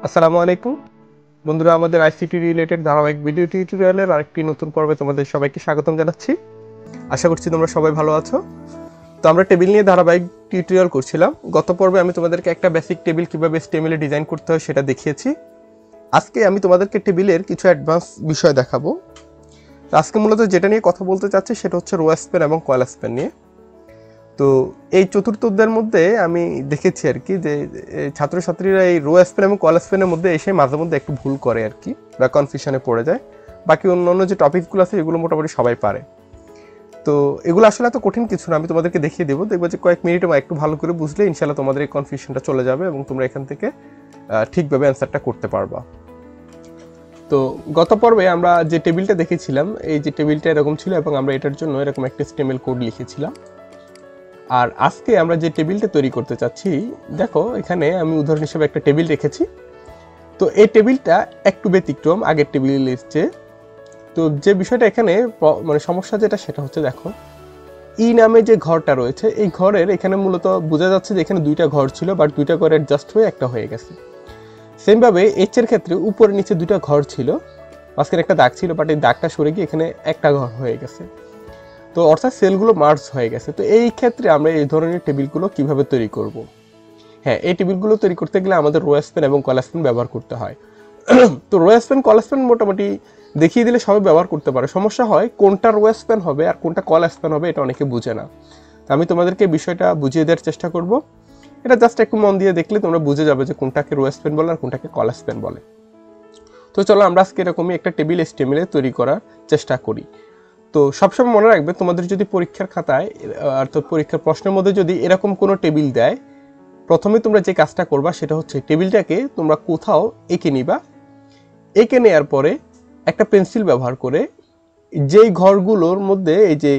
আসসালামু আলাইকুম বন্ধুরা, আমাদের আইসিটি রিলেটেড ধারাবাহিক ভিডিও টিউটোরিয়ালের আরেকটি নতুন পর্বে তোমাদের সবাইকে স্বাগতম জানাচ্ছি। আশা করছি তোমরা সবাই ভালো আছো। তো আমরা টেবিল নিয়ে ধারাবাহিক টিউটোরিয়াল করছিলাম। গত পর্বে আমি তোমাদেরকে একটা বেসিক টেবিল কিভাবে HTML ডিজাইন করতে হয় সেটা দেখিয়েছি। আজকে আমি তোমাদেরকে টেবিলের কিছু অ্যাডভান্স বিষয় দেখাবো। তো আজকে মূলত যেটা নিয়ে কথা বলতে চাচ্ছি সেটা হচ্ছে রো স্প্যান এবং কয়েল স্প্যান নিয়ে। তো এই চতুর্থ অধ্যায়ের মধ্যে আমি দেখেছি আর কি যে ছাত্রছাত্রীরা এই রো স্প্যান এবং কল স্প্যানের মধ্যে এসে মাঝে মধ্যে একটু ভুল করে আর কি, বা কনফিউশনে পড়ে যায়। বাকি অন্যান্য যে টপিকগুলো আছে এগুলো মোটামুটি সবাই পারে। তো এগুলো আসলে এত কঠিন কিছু না, আমি তোমাদেরকে দেখিয়ে দেবো। দেখবো যে কয়েক মিনিটে একটু ভালো করে বুঝলে ইনশাল্লাহ তোমাদের এই কনফিউশনটা চলে যাবে এবং তোমরা এখান থেকে ঠিকভাবে অ্যান্সারটা করতে পারবা। তো গত পর্বে আমরা যে টেবিলটা দেখেছিলাম, এই যে টেবিলটা এরকম ছিল এবং আমরা এটার জন্য এরকম একটা HTML কোড লিখেছিলাম। আর আজকে আমরা যে টেবিলটা তৈরি করতে চাচ্ছি, দেখো এখানে আমি উদাহরণ হিসেবে একটা টেবিল রেখেছি। তো এই টেবিলটা একটু ব্যতিক্রম আগের টেবিলের লিস্টে। তো যে বিষয়টা এখানে মানে সমস্যা যেটা সেটা হচ্ছে, দেখো ই নামে যে ঘরটা রয়েছে এই ঘরের এখানে মূলত বোঝা যাচ্ছে যে এখানে দুইটা ঘর ছিল, বাট দুইটা ঘর অ্যাডজাস্ট হয়ে একটা হয়ে গেছে। সেমভাবে এইচ এর ক্ষেত্রে উপরে নিচে দুইটা ঘর ছিল, মাঝখানে একটা দাগ ছিল, বাট এই দাগটা সরে গিয়ে এখানে একটা ঘর হয়ে গেছে। তো অর্থাৎ সেলগুলো মার্জ হয়ে গেছে। তো এই ক্ষেত্রে আমরা এই ধরনের টেবিলগুলো কিভাবে তৈরি করব? হ্যাঁ, এই টেবিলগুলো তৈরি করতে গেলে আমাদের রো স্প্যান এবং কল স্প্যান ব্যবহার করতে হয়। তো রো স্প্যান কল স্প্যান মোটামুটি দেখিয়ে দিলে সবাই ব্যবহার করতে পারে। সমস্যা হয় কোনটা রো স্প্যান হবে আর কোনটা কল স্প্যান হবে, এটা অনেকে বুঝে না। তো আমি তোমাদেরকে বিষয়টা বুঝিয়ে দেওয়ার চেষ্টা করব। এটা জাস্ট একটু মন দিয়ে দেখলে তোমরা বুঝে যাবে যে কোনটাকে রো স্প্যান বলে আর কোনটাকে কল স্প্যান বলে। তো চলো আমরা আজকে এরকমই একটা টেবিল HTML তৈরি করার চেষ্টা করি। তো সবসময় মনে রাখবে, তোমাদের যদি পরীক্ষার খাতায় অর্থাৎ পরীক্ষার প্রশ্নের মধ্যে যদি এরকম কোনো টেবিল দেয়, প্রথমে তোমরা যে কাজটা করবা সেটা হচ্ছে টেবিলটাকে তোমরা কোথাও এঁকে নিবা। এঁকে নেওয়ার পরে একটা পেন্সিল ব্যবহার করে যেই ঘরগুলোর মধ্যে এই যে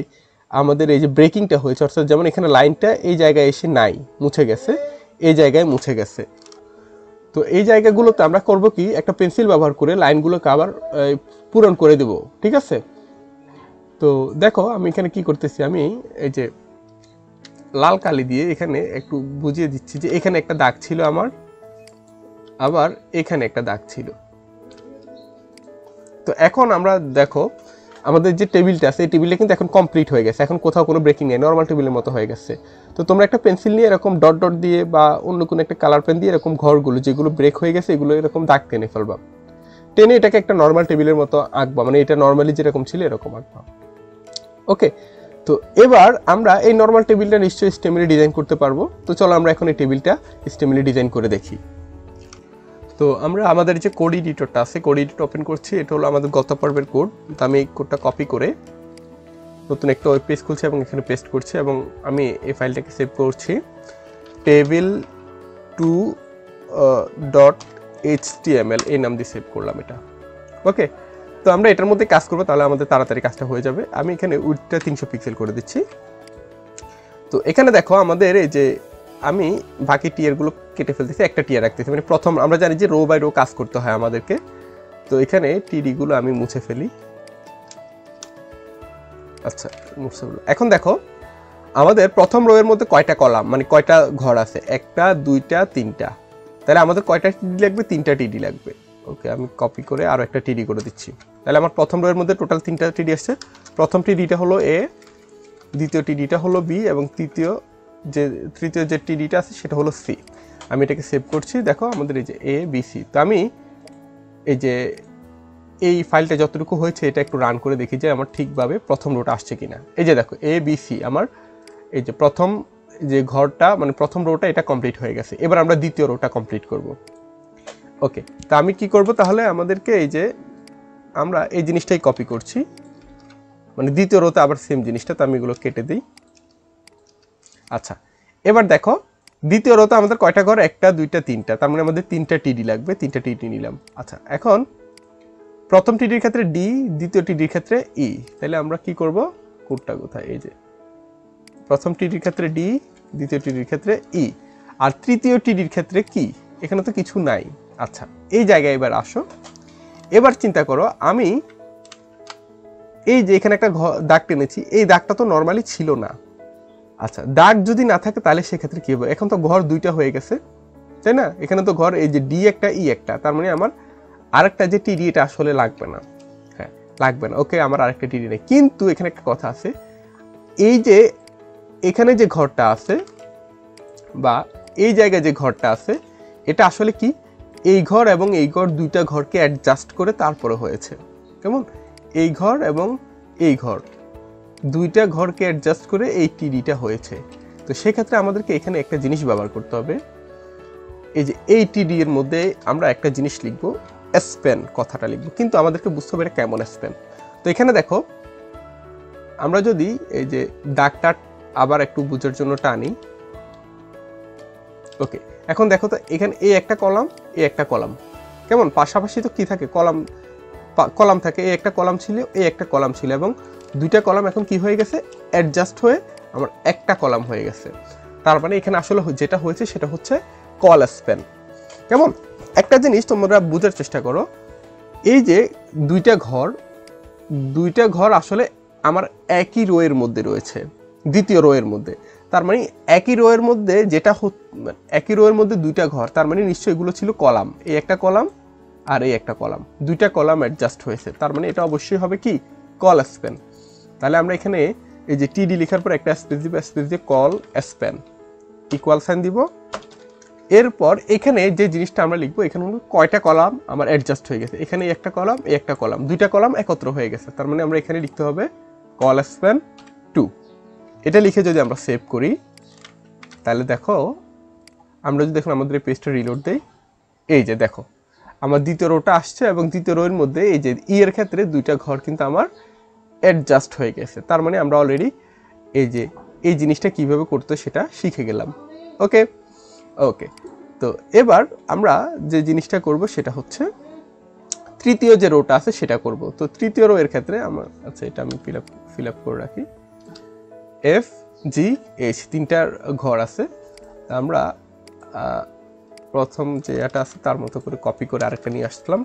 আমাদের এই যে ব্রেকিংটা হয়েছে, অর্থাৎ যেমন এখানে লাইনটা এই জায়গায় এসে নাই, মুছে গেছে, এই জায়গায় মুছে গেছে। তো এই জায়গাগুলোতে আমরা করব কি, একটা পেন্সিল ব্যবহার করে লাইনগুলোকে আবার পূরণ করে দেব। ঠিক আছে? তো দেখো আমি এখানে কি করতেছি, আমি এই যে লাল কালি দিয়ে এখানে একটু বুঝিয়ে দিচ্ছি যে এখানে একটা দাগ ছিল আমার, আবার এখানে একটা দাগ ছিল। তো এখন আমরা দেখো আমাদের যে টেবিলটা আছে এই টেবিলটা কিন্তু এখন কমপ্লিট হয়ে গেছে, এখন কোথাও কোনো ব্রেকিং নেই, নর্মাল টেবিলের মতো হয়ে গেছে। তো তোমরা একটা পেন্সিল নিয়ে এরকম ডট ডট দিয়ে বা অন্য কোনো একটা কালার পেন দিয়ে এরকম ঘরগুলো যেগুলো ব্রেক হয়ে গেছে এগুলো এরকম দাগ টেনে ফেলবা। টেনে এটাকে একটা নর্মাল টেবিলের মতো আঁকবা, মানে এটা নর্মালি যেরকম ছিল এরকম আঁকবা। ওকে, তো এবার আমরা এই নর্মাল টেবিলটা নিশ্চয়ই HTML ডিজাইন করতে পারবো। তো চলো আমরা এখন এই টেবিলটা HTML ডিজাইন করে দেখি। তো আমরা আমাদের যে কোড এডিটরটা আছে, কোড এডিটর ওপেন করছি। এটা হলো আমাদের গত পর্বের কোড। তো আমি এই কোডটা কপি করে নতুন একটা ওয়েব পেজ খুলছি এবং এখানে পেস্ট করছি এবং আমি এই ফাইলটাকে সেভ করছি table2.html এই নাম দিয়ে সেভ করলাম এটা। ওকে, তো আমরা এটার মধ্যে কাজ করবো, তাহলে আমাদের তাড়াতাড়ি কাজটা হয়ে যাবে। আমি এখানে উইডথটা 300 পিক্সেল করে দিচ্ছি। তো এখানে দেখো আমাদের এই যে আমি বাকি টিয়ারগুলো কেটে ফেলতেছি, একটা টিয়ার রাখতেছি, মানে প্রথম আমরা জানি যে রো বাই রো কাজ করতে হয় আমাদেরকে। তো এখানে টিডিগুলো আমি মুছে ফেলি। আচ্ছা, মুছে ফেলো। এখন দেখো আমাদের প্রথম রো এর মধ্যে কয়টা কলাম, মানে কয়টা ঘর আছে, একটা দুইটা তিনটা। তাহলে আমাদের কয়টা টিডি লাগবে? তিনটা টিডি লাগবে। ওকে, আমি কপি করে আরও একটা টিডি করে দিচ্ছি। তাহলে আমার প্রথম রো এর মধ্যে টোটাল তিনটা টিডি আসছে। প্রথম টিডিটা হলো এ, দ্বিতীয় টিডিটা হলো বি এবং তৃতীয় যে টিডিটা আছে সেটা হলো সি। আমি এটাকে সেভ করছি। দেখো আমাদের এই যে এ বি সি। তো আমি এই যে এই ফাইলটা যতটুকু হয়েছে এটা একটু রান করে দেখি যে আমার ঠিকভাবে প্রথম রোটা আসছে কিনা। এই যে দেখো এ বি সি, আমার এই যে প্রথম যে ঘরটা মানে প্রথম রোটা এটা কমপ্লিট হয়ে গেছে। এবার আমরা দ্বিতীয় রোটা কমপ্লিট করব। ওকে, তা আমি কি করব তাহলে, আমাদেরকে এই যে আমরা এই জিনিসটাই কপি করছি, মানে দ্বিতীয় রোতে আবার সেম জিনিসটা। তো আমি এগুলো কেটে দিই। আচ্ছা, এবার দেখো দ্বিতীয় রোতে আমাদের কয়টা ঘর? একটা দুইটা তিনটা, তার মানে আমাদের তিনটা টিডি লাগবে, তিনটা টিডি নিলাম। আচ্ছা, এখন প্রথম টিডির ক্ষেত্রে ডি, দ্বিতীয় টিডির ক্ষেত্রে ই। তাহলে আমরা কি করব, কোডটা কোথায়, এই যে প্রথম টিডির ক্ষেত্রে ডি, দ্বিতীয় টিডির ক্ষেত্রে ই, আর তৃতীয় টিডির ক্ষেত্রে কি? এখানে তো কিছু নাই। আচ্ছা, এই জায়গায় এবার আসো। এবার চিন্তা করো, আমি এই যে এখানে একটা দাগ টেনেছি, এই দাগটা তো নর্মালি ছিল না। আচ্ছা, দাগ যদি না থাকে তাহলে সেক্ষেত্রে কি হবে? এখন তো ঘর দুইটা হয়ে গেছে, তাই না? এখানে তো ঘর এই যে ডি একটা ই একটা, তার মানে আমার আরেকটা যে টিডি এটা আসলে লাগবে না। হ্যাঁ, লাগবে না। ওকে, আমার আরেকটা টিডি নেই। কিন্তু এখানে একটা কথা আছে, এই যে এখানে যে ঘরটা আছে বা এই জায়গায় যে ঘরটা আছে এটা আসলে কি, এই ঘর এবং এই ঘর দুইটা ঘরকে অ্যাডজাস্ট করে তারপরে হয়েছে। কেমন? এই ঘর এবং এই ঘর দুইটা ঘরকে অ্যাডজাস্ট করে এই টিডিটা হয়েছে। তো সেক্ষেত্রে আমাদেরকে এখানে একটা জিনিস ব্যবহার করতে হবে। এই যে এই টিডি এর মধ্যে আমরা একটা জিনিস লিখবো, স্প্যান কথাটা লিখবো, কিন্তু আমাদেরকে বুঝতে হবে এটা কেমন স্প্যান। তো এখানে দেখো, আমরা যদি এই যে দাগটা আবার একটু বুঝার জন্য টানি, ওকে, এখন দেখো তো এখানে এই একটা কলাম, এই একটা কলাম, কেমন পাশাপাশি তো কি থাকে, কলাম কলাম থাকে, এই একটা কলাম ছিল, এই একটা কলাম ছিল, এবং দুইটা কলাম এখন কি হয়ে গেছে, অ্যাডজাস্ট হয়ে আমার একটা কলাম হয়ে গেছে। তার মানে এখানে আসলে যেটা হয়েছে সেটা হচ্ছে কল স্প্যান। কেমন? একটা জিনিস তোমরা বোঝার চেষ্টা করো, এই যে দুইটা ঘর আসলে আমার একই রো এর মধ্যে রয়েছে, দ্বিতীয় রো এর মধ্যে। তার মানে একই রো এর মধ্যে একই রো এর মধ্যে দুইটা ঘর, তার মানে নিশ্চয়ই এগুলো ছিল কলাম, এই একটা কলাম আর এই একটা কলাম, দুইটা কলাম অ্যাডজাস্ট হয়েছে, তার মানে এটা অবশ্যই হবে কি, কল স্প্যান। তাহলে আমরা এখানে এই যে টিডি লেখার পর একটা স্পেস দিব, স্পেস দিয়ে কল স্প্যান ইকুয়াল সাইন দিব। এরপর এখানে যে জিনিসটা আমরা লিখবো, এখানে কয়টা কলাম আমার অ্যাডজাস্ট হয়ে গেছে, এখানে একটা কলাম, এই একটা কলাম, দুইটা কলাম একত্র হয়ে গেছে, তার মানে আমরা এখানে লিখতে হবে কল স্প্যান 2। এটা লিখে যদি আমরা সেভ করি, তাহলে দেখো, আমরা যদি দেখুন আমাদের এই পেজটা রিলোড দেই, এই যে দেখো আমার দ্বিতীয় রোটা আসছে, এবং দ্বিতীয় রোয়ের মধ্যে এই যে ই এর ক্ষেত্রে দুইটা ঘর কিন্তু আমার অ্যাডজাস্ট হয়ে গেছে। তার মানে আমরা অলরেডি এই যে এই জিনিসটা কিভাবে করতে সেটা শিখে গেলাম। ওকে ওকে, তো এবার আমরা যে জিনিসটা করব সেটা হচ্ছে তৃতীয় যে রোটা আছে সেটা করব। তো তৃতীয় রো এর ক্ষেত্রে আমার, আচ্ছা এটা আমি ফিল আপ করে রাখি, এফ জি এইচ তিনটার ঘর আছে। আমরা প্রথম যে এটা আছে তার মতো করে কপি করে আরেকটা নিয়ে আসলাম।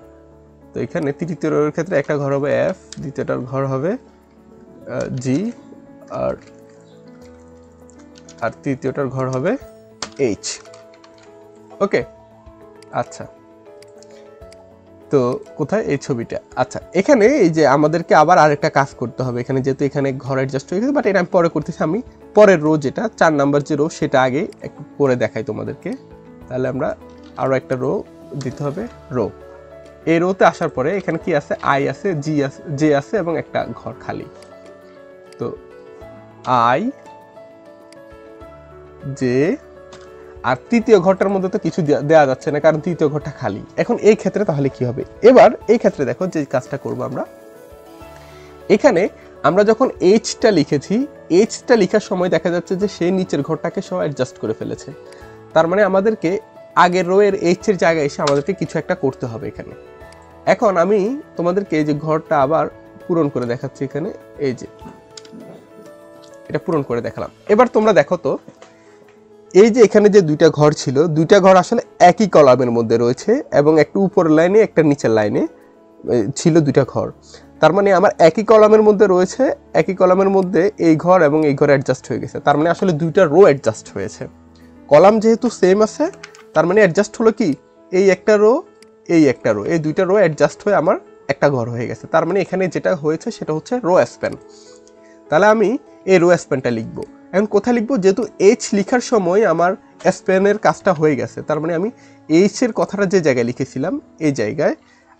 তো এখানে তৃতীয় রোয়ের ক্ষেত্রে একটা ঘর হবে এফ, দ্বিতীয়টার ঘর হবে জি, আর তৃতীয়টার ঘর হবে এইচ। ওকে, আচ্ছা, তো কোথায় এই ছবিটা, আচ্ছা এখানে এই যে আমাদেরকে আবার আরেকটা কাজ করতে হবে এখানে, যেহেতু এখানে ঘর অ্যাডজাস্ট হয়ে গেছে, বাট এটা আমি পরে করতেছি। আমি পরের রো যেটা 4 নাম্বার যে রো সেটা আগে একটু করে দেখাই তোমাদেরকে। তাহলে আমরা আরও একটা রো দিতে হবে, রো, এই রোতে আসার পরে এখানে কি আছে, আই আছে, জি আছে, জে আছে, এবং একটা ঘর খালি। তো আই জে, আর তৃতীয় ঘরটার মধ্যে তো কিছু দেওয়া যাচ্ছে না কারণ তৃতীয় ঘরটা খালি। এখন এই ক্ষেত্রে তাহলে কি হবে, এবার এই ক্ষেত্রে দেখো যে কাজটা করব আমরা, এখানে আমরা যখন এইচটা লিখেছি, এইচটা লেখার সময় দেখা যাচ্ছে যে সে নিচের ঘরটাকে সব অ্যাডজাস্ট করে ফেলেছে। তার মানে আমাদেরকে আগের রো এর এইচ এর জায়গায় এসে আমাদেরকে কিছু একটা করতে হবে এখানে। এখন আমি তোমাদেরকে এই যে ঘরটা আবার পূরণ করে দেখাচ্ছি, এখানে এই যে এটা পূরণ করে দেখালাম। এবার তোমরা দেখো তো, এই যে এখানে যে দুইটা ঘর ছিল, দুইটা ঘর আসলে একই কলামের মধ্যে রয়েছে, এবং একটা উপরের লাইনে একটা নিচের লাইনে ছিল দুইটা ঘর। তার মানে আমার একই কলামের মধ্যে রয়েছে, একই কলামের মধ্যে এই ঘর এবং এই ঘর অ্যাডজাস্ট হয়ে গেছে। তার মানে আসলে দুইটা রো অ্যাডজাস্ট হয়েছে, কলাম যেহেতু সেম আছে, তার মানে অ্যাডজাস্ট হলো কি, এই একটা রো, এই একটা রো, এই দুইটা রো অ্যাডজাস্ট হয়ে আমার একটা ঘর হয়ে গেছে। তার মানে এখানে যেটা হয়েছে সেটা হচ্ছে রো স্প্যান। তাহলে আমি এই রো স্প্যানটা লিখবো। এখন কোথায় লিখবো, যেহেতু এইচ লিখার সময় আমার স্প্যানের কাজটা হয়ে গেছে, তার মানে আমি এইচ এর কথাটা যে জায়গায় লিখেছিলাম এই জায়গায়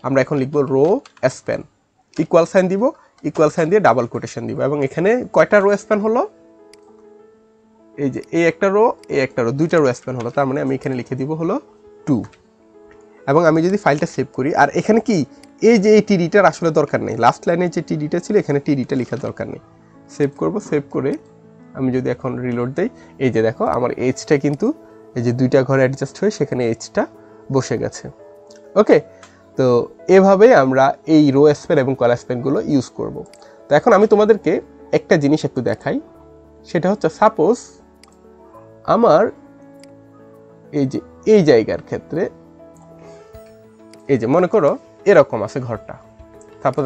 আমরা এখন লিখবো রো স্প্যান, ইকুয়াল সাইন দিব, ইকুয়াল সাইন দিয়ে ডাবল কোটেশন দিব, এবং এখানে কয়টা রো স্প্যান হলো, এই যে এই একটা রো, এই একটা রো, দুইটা রো স্প্যান হলো। তার মানে আমি এখানে লিখে দিব হলো 2। এবং আমি যদি ফাইলটা সেভ করি, আর এখানে কি এই যে এই টিডিটার আসলে দরকার নেই, লাস্ট লাইনে যে টিডিটা ছিল এখানে টিডিটা লেখার দরকার নেই। সেভ করব, সেভ করে আমি যদি এখন রিলোড দেই, এই যে দেখো আমার এইচটা কিন্তু এই যে দুইটা ঘরে অ্যাডজাস্ট হয়ে সেখানে এইচটা বসে গেছে। ওকে, তো এভাবে আমরা এই রো স্প্যান এবং কলাম স্প্যানগুলো ইউজ করব। তো এখন আমি তোমাদেরকে একটা জিনিস একটু দেখাই, সেটা হচ্ছে সাপোজ আমার এই যে এই জায়গার ক্ষেত্রে, এই যে মনে করো এরকম আছে ঘরটা, সাপোজ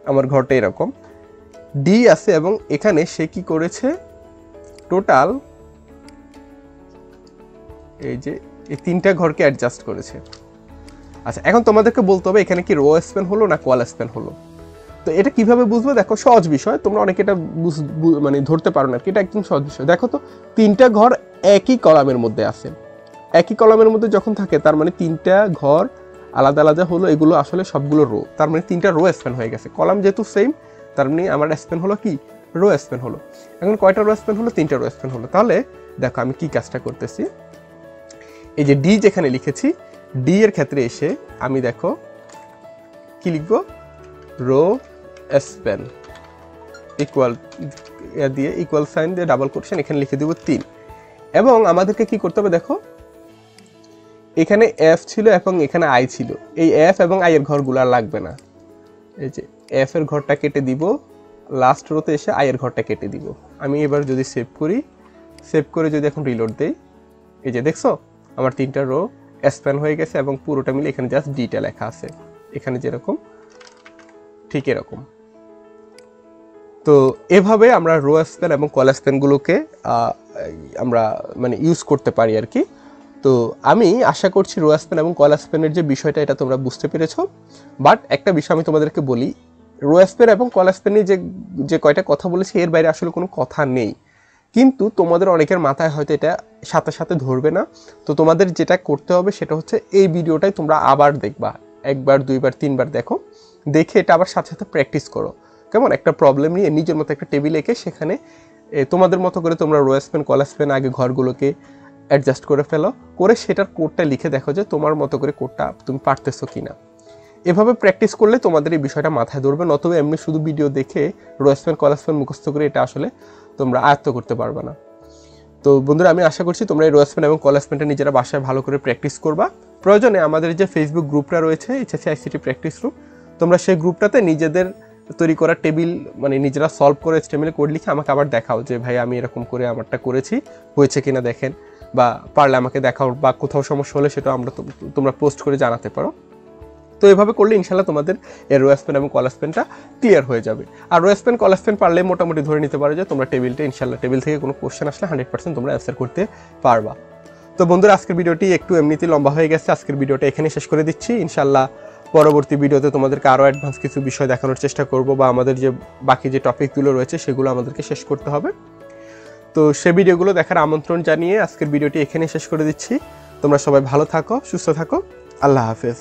আমার ঘরটা এরকম ডি আছে, এবং এখানে সে কি করেছে, টোটাল এই যে এই 3টা ঘরকে অ্যাডজাস্ট করেছে। আচ্ছা, এখন তোমাদেরকে বলতে হবে এখানে কি রো স্প্যান হলো না কল স্প্যান হলো। তো এটা কিভাবে বুঝবে? দেখো, সহজ বিষয়, তোমরা অনেকে এটা মানে ধরতে পারো না, এটা একদম সহজ বিষয়। দেখো তো 3টা ঘর একই কলামের মধ্যে আছে, একই কলামের মধ্যে যখন থাকে তার মানে 3টা ঘর আলাদা আলাদা হলো, এগুলো আসলে সবগুলো রো, তার মানে 3টা রো স্প্যান হয়ে গেছে। কলাম যেহেতু সেম, তার মানে আমার স্প্যান হলো কি রো স্প্যান হলো। এখন কয়টা রো স্প্যান হলো? 3টা রো স্প্যান হলো। তাহলে দেখো আমি কি কাজটা করতেছি, এই যে ডি যেখানে লিখেছি, ডি এর ক্ষেত্রে এসে আমি দেখো কি লিখবো, রো স্প্যান ইকুয়াল দিয়ে ইকুয়াল সাইন দিয়ে ডাবল কোটেশন এখানে লিখে দিব 3। এবং আমাদেরকে কি করতে হবে দেখো, এখানে এফ ছিল এবং এখানে আই ছিল, এই এফ এবং আই এর ঘরগুলো আর লাগবে না। এই যে এফ এর ঘরটা কেটে দিব, লাস্ট রোতে এসে আই এর ঘরটা কেটে দিব। আমি এবার যদি সেভ করি, সেভ করে যদি এখন রিলোড দেই, এই যে দেখছো আমার 3টা রো স্প্যান হয়ে গেছে এবং পুরোটা মিলে এখানে জাস্ট ডিটা লেখা আছে, এখানে যেরকম ঠিক এরকম। তো এভাবে আমরা রো স্প্যান এবং কল স্প্যানগুলোকে আমরা মানে ইউজ করতে পারি আর কি। তো আমি আশা করছি রো স্প্যান এবং কল স্প্যানের যে বিষয়টা এটা তোমরা বুঝতে পেরেছো। বাট একটা বিষয় আমি তোমাদেরকে বলি, রো স্প্যান এবং কল স্প্যানে যে কয়টা কথা বলেছি এর বাইরে আসলে কোনো কথা নেই, কিন্তু তোমাদের অনেকের মাথায় হয়তো এটা সাথে সাথে ধরবে না। তো তোমাদের যেটা করতে হবে সেটা হচ্ছে এই ভিডিওটাই তোমরা আবার দেখবা, 1বার 2বার 3বার দেখো, দেখে এটা আবার সাথে সাথে প্র্যাকটিস করো। কেমন? একটা প্রবলেম নিয়ে নিজের মতো একটা টেবিল এঁকে সেখানে তোমাদের মতো করে তোমরা রো স্প্যান কল স্প্যান আগে ঘরগুলোকে অ্যাডজাস্ট করে ফেলো, করে সেটার কোডটা লিখে দেখো যে তোমার মতো করে কোডটা তুমি পারতেছো কিনা। এভাবে প্র্যাকটিস করলে তোমাদের এই বিষয়টা মাথায় ধরবে, নতুবা এমনি শুধু ভিডিও দেখে রো স্প্যান কল স্প্যান মুখস্থ করে এটা আসলে তোমরা আয়ত্ত করতে পারবে না। তো বন্ধুরা, আমি আশা করছি তোমরা এই রো স্প্যান এবং কল স্প্যানটা নিজেরা বাসায় ভালো করে প্র্যাকটিস করবা। প্রয়োজনে আমাদের যে ফেসবুক গ্রুপটা রয়েছে এইচএসসি আইসিটি প্র্যাকটিস রুম, তোমরা সেই গ্রুপটাতে নিজেদের তৈরি করা টেবিল মানে নিজেরা সলভ করে HTML কোড লিখে আমাকে আবার দেখাও যে ভাই আমি এরকম করে আমারটা করেছি, হয়েছে কিনা দেখেন, বা পারলে আমাকে দেখাও, বা কোথাও সমস্যা হলে সেটা তোমরা পোস্ট করে জানাতে পারো। তো এভাবে করলে ইনশাল্লাহ তোমাদের এই রো স্প্যান এবং কল স্প্যানটা ক্লিয়ার হয়ে যাবে। আর রো স্প্যান কল স্প্যান পারলে মোটামুটি ধরে নিতে পারো যে তোমরা টেবিলটা ইনশাল্লাহ টেবিল থেকে কোনো কোশ্চেন আসলে 100% তোমরা অ্যান্সার করতে পারবা। তো বন্ধুরা, আজকের ভিডিওটি একটু এমনিতেই লম্বা হয়ে গেছে, আজকের ভিডিওটা এখানে শেষ করে দিচ্ছি। ইনশাল্লাহ পরবর্তী ভিডিওতে তোমাদেরকে আরও অ্যাডভান্স কিছু বিষয় দেখানোর চেষ্টা করব, বা আমাদের যে বাকি যে টপিকগুলো রয়েছে সেগুলো আমাদেরকে শেষ করতে হবে। তো সে ভিডিওগুলো দেখার আমন্ত্রণ জানিয়ে আজকের ভিডিওটি এখানে শেষ করে দিচ্ছি। তোমরা সবাই ভালো থাকো, সুস্থ থাকো, আল্লাহ হাফেজ।